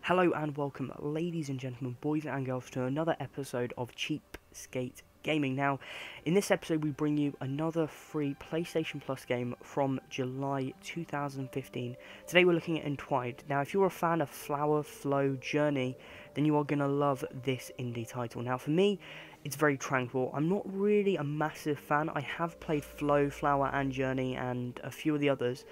Hello and welcome, ladies and gentlemen, boys and girls, to another episode of Cheapskate Gaming. Now, in this episode we bring you another free PlayStation Plus game from July 2015. Today we're looking at Entwined. Now, if you're a fan of Flower, Flow, Journey, then you are going to love this indie title. Now, for me, it's very tranquil. I'm not really a massive fan. I have played Flow, Flower and Journey and a few of the others.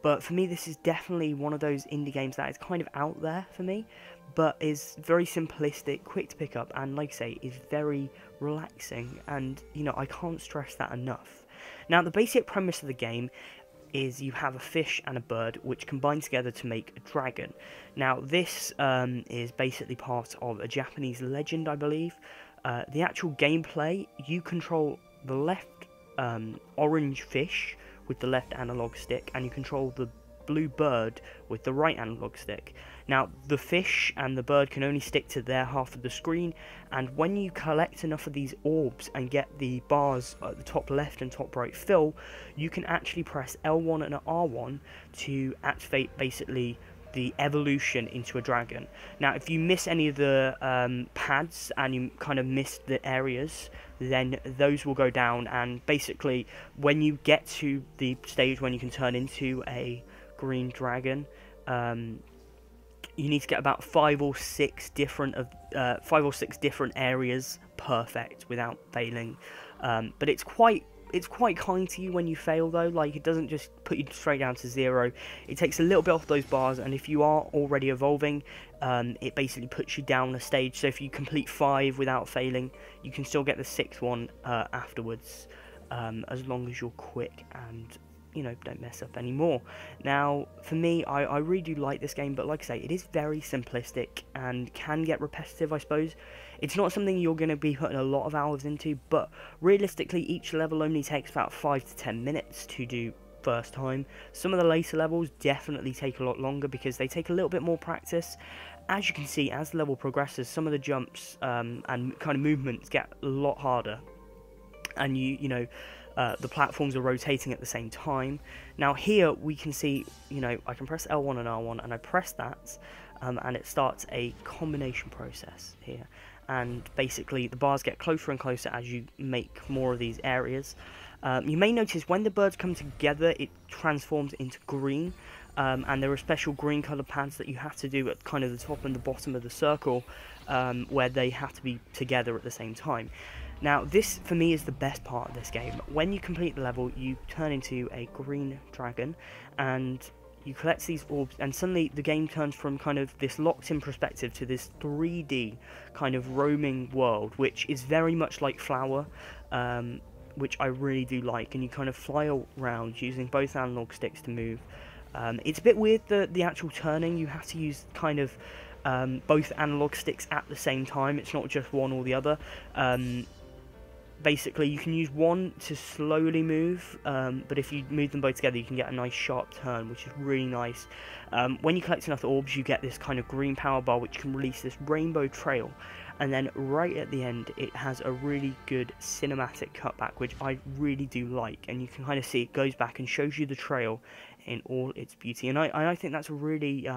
But for me, this is definitely one of those indie games that is kind of out there for me, but is very simplistic, quick to pick up, and like I say, is very relaxing, and, you know, I can't stress that enough. Now, the basic premise of the game is you have a fish and a bird, which combine together to make a dragon. Now, this is basically part of a Japanese legend, I believe. The actual gameplay, you control the left orange fish with the left analog stick, and you control the blue bird with the right analog stick. Now, the fish and the bird can only stick to their half of the screen, and when you collect enough of these orbs and get the bars at the top left and top right fill, you can actually press L1 and R1 to activate basically the evolution into a dragon. Now, if you miss any of the pads and you kind of miss the areas, then those will go down, and basically when you get to the stage when you can turn into a green dragon, you need to get about five or six different areas perfect without failing. But it's quite kind to you when you fail, though. Like, it doesn't just put you straight down to zero. It takes a little bit off those bars, and if you are already evolving, it basically puts you down a stage. So if you complete 5 without failing, you can still get the 6th one afterwards, as long as you're quick and, you know, don't mess up anymore. Now, for me, I really do like this game, but like I say, it is very simplistic and can get repetitive, I suppose. It's not something you're going to be putting a lot of hours into, but realistically, each level only takes about 5 to 10 minutes to do first time. Some of the later levels definitely take a lot longer because they take a little bit more practice. As you can see, as the level progresses, some of the jumps and kind of movements get a lot harder, and the platforms are rotating at the same time. Now here we can see, you know, I can press L1 and R1, and I press that, and it starts a combination process here. And basically the bars get closer and closer as you make more of these areas. You may notice when the birds come together, it transforms into green, and there are special green coloured pads that you have to do at kind of the top and the bottom of the circle, where they have to be together at the same time. Now, this, for me, is the best part of this game. When you complete the level, you turn into a green dragon, and you collect these orbs, and suddenly the game turns from kind of this locked-in perspective to this 3D kind of roaming world, which is very much like Flower, which I really do like, and you kind of fly around using both analog sticks to move. It's a bit weird, the actual turning. You have to use kind of both analog sticks at the same time. It's not just one or the other. Basically, you can use one to slowly move, but if you move them both together, you can get a nice sharp turn, which is really nice. When you collect enough orbs, you get this kind of green power bar, which can release this rainbow trail, and then right at the end, it has a really good cinematic cutback, which I really do like, and you can kind of see it goes back and shows you the trail in all its beauty, and I think that's a really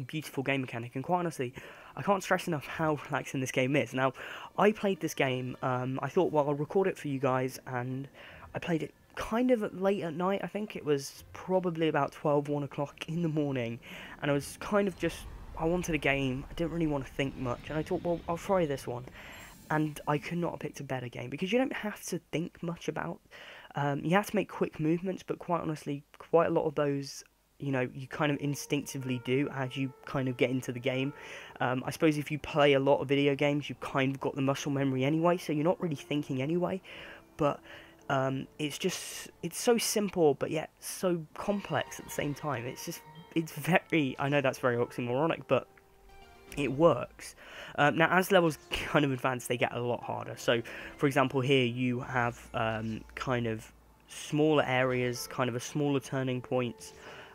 beautiful game mechanic, and quite honestly, I can't stress enough how relaxing this game is. Now, I played this game, I thought, well, I'll record it for you guys, and I played it kind of late at night. I think it was probably about 1 o'clock in the morning, and I was kind of just, I wanted a game, I didn't really want to think much, and I thought, well, I'll try this one, and I could not have picked a better game, because you don't have to think much about, you have to make quick movements, but quite honestly, quite a lot of those, you know, you kind of instinctively do as you kind of get into the game. I suppose if you play a lot of video games, you've kind of got the muscle memory anyway, so you're not really thinking anyway, but it's so simple, but yet so complex at the same time. It's very, I know that's very oxymoronic, but it works. Now, as levels kind of advance, they get a lot harder. So, for example, here you have kind of smaller areas, kind of a smaller turning points,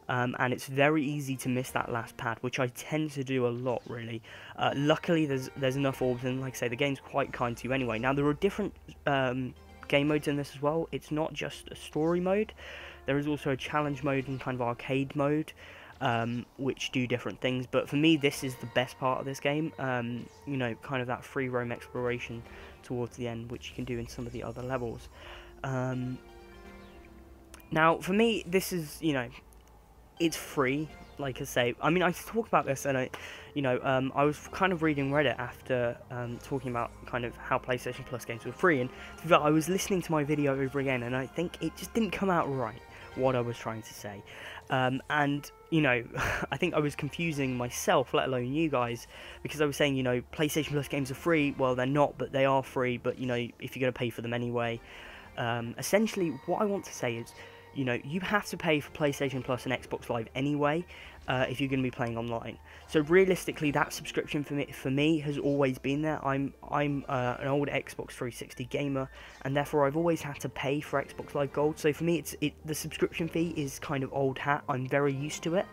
and it's very easy to miss that last pad, which I tend to do a lot, really. Luckily, there's enough orbs, and like I say, the game's quite kind to you anyway. Now, there are different game modes in this as well. It's not just a story mode. There is also a challenge mode and kind of arcade mode. which do different things. But for me, this is the best part of this game. You know, kind of that free roam exploration towards the end, which you can do in some of the other levels. Now, for me, this is, you know, it's free. Like I say, I mean, I talk about this, and I was kind of reading Reddit after talking about kind of how PlayStation Plus games were free, and I was listening to my video over again, and I think it just didn't come out right, what I was trying to say. And, you know, I think I was confusing myself, let alone you guys, because I was saying, you know, PlayStation Plus games are free. Well, they're not, but they are free, but, you know, if you're going to pay for them anyway. Essentially, what I want to say is, you know, you have to pay for PlayStation Plus and Xbox Live anyway, if you're going to be playing online. So realistically, that subscription for me has always been there. I'm an old Xbox 360 gamer, and therefore I've always had to pay for Xbox Live Gold. So for me, the subscription fee is kind of old hat. I'm very used to it.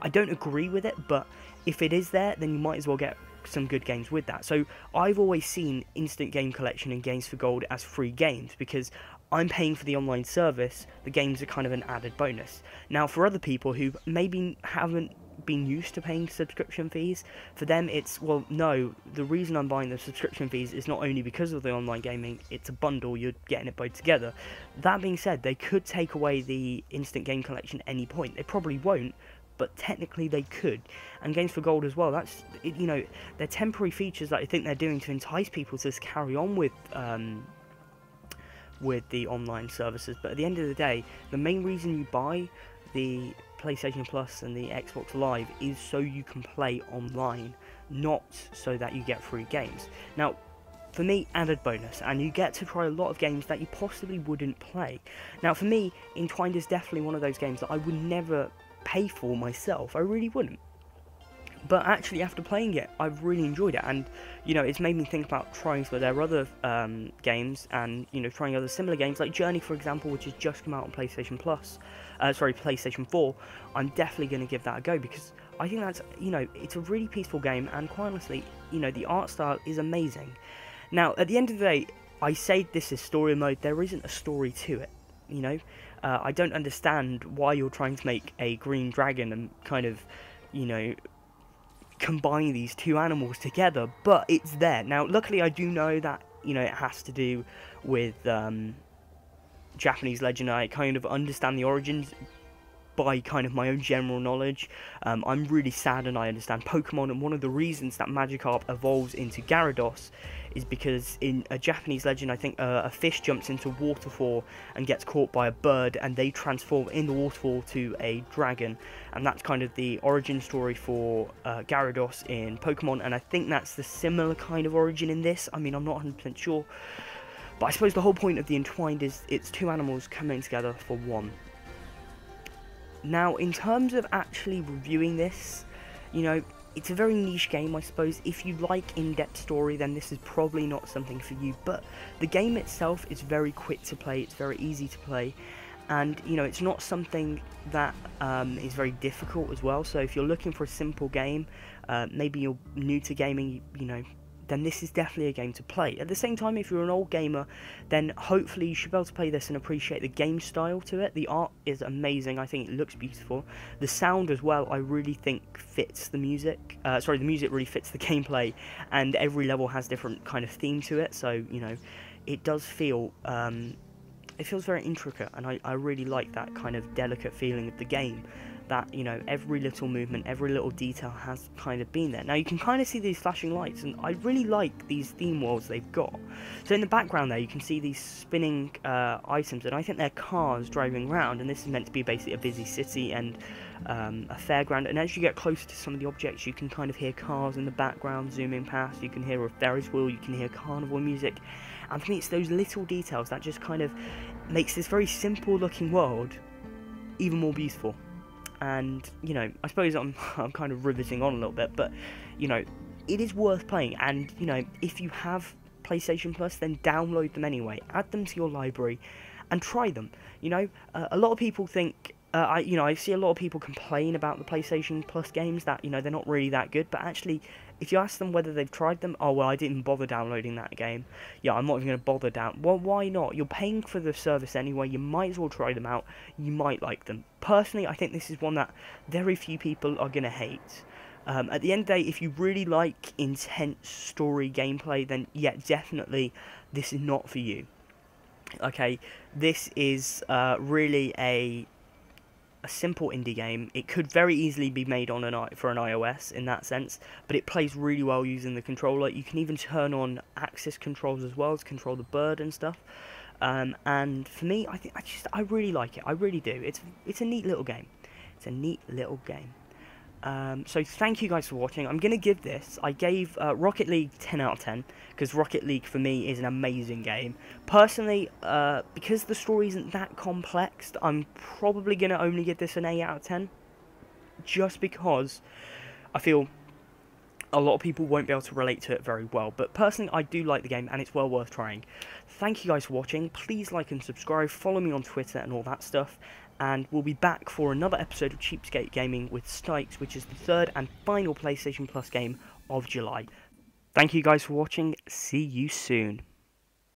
I don't agree with it, but if it is there, then you might as well get some good games with that. So I've always seen Instant Game Collection and Games for Gold as free games, because I'm paying for the online service. The games are kind of an added bonus. Now, for other people who maybe haven't been used to paying subscription fees, for them it's, well, no, the reason I'm buying the subscription fees is not only because of the online gaming, it's a bundle, you're getting it both together. That being said, they could take away the Instant Game Collection at any point. They probably won't, but technically they could. And Games for Gold as well, that's, you know, they're temporary features that I think they're doing to entice people to just carry on with the online services. But at the end of the day, the main reason you buy the PlayStation Plus and the Xbox Live is so you can play online, not so that you get free games. Now, for me, added bonus, and you get to try a lot of games that you possibly wouldn't play. Now, for me, Entwined is definitely one of those games that I would never pay for myself. I really wouldn't. But actually, after playing it, I've really enjoyed it, and, you know, it's made me think about trying some of their other games, and, you know, trying other similar games, like Journey, for example, which has just come out on PlayStation 4. I'm definitely going to give that a go, because I think that's, you know, it's a really peaceful game, and quite honestly, you know, the art style is amazing. Now, at the end of the day, I say this is story mode, there isn't a story to it, you know. I don't understand why you're trying to make a green dragon and kind of, you know, combine these two animals together, but it's there. Now, luckily, I do know that, you know, it has to do with Japanese legend. I kind of understand the origins by kind of my own general knowledge. I'm really sad, and I understand Pokemon, and one of the reasons that Magikarp evolves into Gyarados is because in a Japanese legend, I think a fish jumps into a waterfall and gets caught by a bird, and they transform in the waterfall to a dragon, and that's kind of the origin story for Gyarados in Pokemon, and I think that's the similar kind of origin in this. I mean, I'm not 100% sure, but I suppose the whole point of the Entwined is it's two animals coming together for one. Now, in terms of actually reviewing this, you know, it's a very niche game, I suppose. If you like in-depth story, then this is probably not something for you, but the game itself is very quick to play, it's very easy to play, and, you know, it's not something that is very difficult as well. So if you're looking for a simple game, maybe you're new to gaming, you know, then this is definitely a game to play. At the same time, if you're an old gamer, then hopefully you should be able to play this and appreciate the game style to it. The art is amazing, I think it looks beautiful. The sound as well, I really think fits the music. The music really fits the gameplay, and every level has different kind of theme to it, so, you know, it does feel, it feels very intricate, and I really like that kind of delicate feeling of the game. That, you know, every little movement, every little detail has kind of been there. Now, you can kind of see these flashing lights, and I really like these theme worlds they've got. So in the background there, you can see these spinning items, and I think they're cars driving around, and this is meant to be basically a busy city and a fairground. And as you get closer to some of the objects, you can kind of hear cars in the background zooming past, you can hear a Ferris wheel, you can hear carnival music, and for me, it's those little details that just kind of makes this very simple looking world even more beautiful. And, you know, I suppose I'm kind of riveting on a little bit, but, you know, it is worth playing, and, you know, if you have PlayStation Plus, then download them anyway, add them to your library, and try them. You know, a lot of people think I see a lot of people complain about the PlayStation Plus games that, they're not really that good, but actually, if you ask them whether they've tried them, oh, well, I didn't bother downloading that game. Yeah, I'm not even going to bother Well, why not? You're paying for the service anyway, you might as well try them out, you might like them. Personally, I think this is one that very few people are going to hate. At the end of the day, if you really like intense story gameplay, then yeah, definitely, this is not for you. Okay, this is really a simple indie game. It could very easily be made on for an iOS in that sense, but it plays really well using the controller. You can even turn on axis controls as well to control the bird and stuff. And for me, I really like it. I really do. It's a neat little game. It's a neat little game. So thank you guys for watching. I'm going to give this, I gave Rocket League 10 out of 10, because Rocket League for me is an amazing game. Personally, because the story isn't that complex, I'm probably going to only give this an 8 out of 10, just because I feel a lot of people won't be able to relate to it very well. But personally, I do like the game, and it's well worth trying. Thank you guys for watching. Please like and subscribe, follow me on Twitter and all that stuff. And we'll be back for another episode of Cheapskate Gaming with Stikes, which is the third and final PlayStation Plus game of July. Thank you guys for watching. See you soon.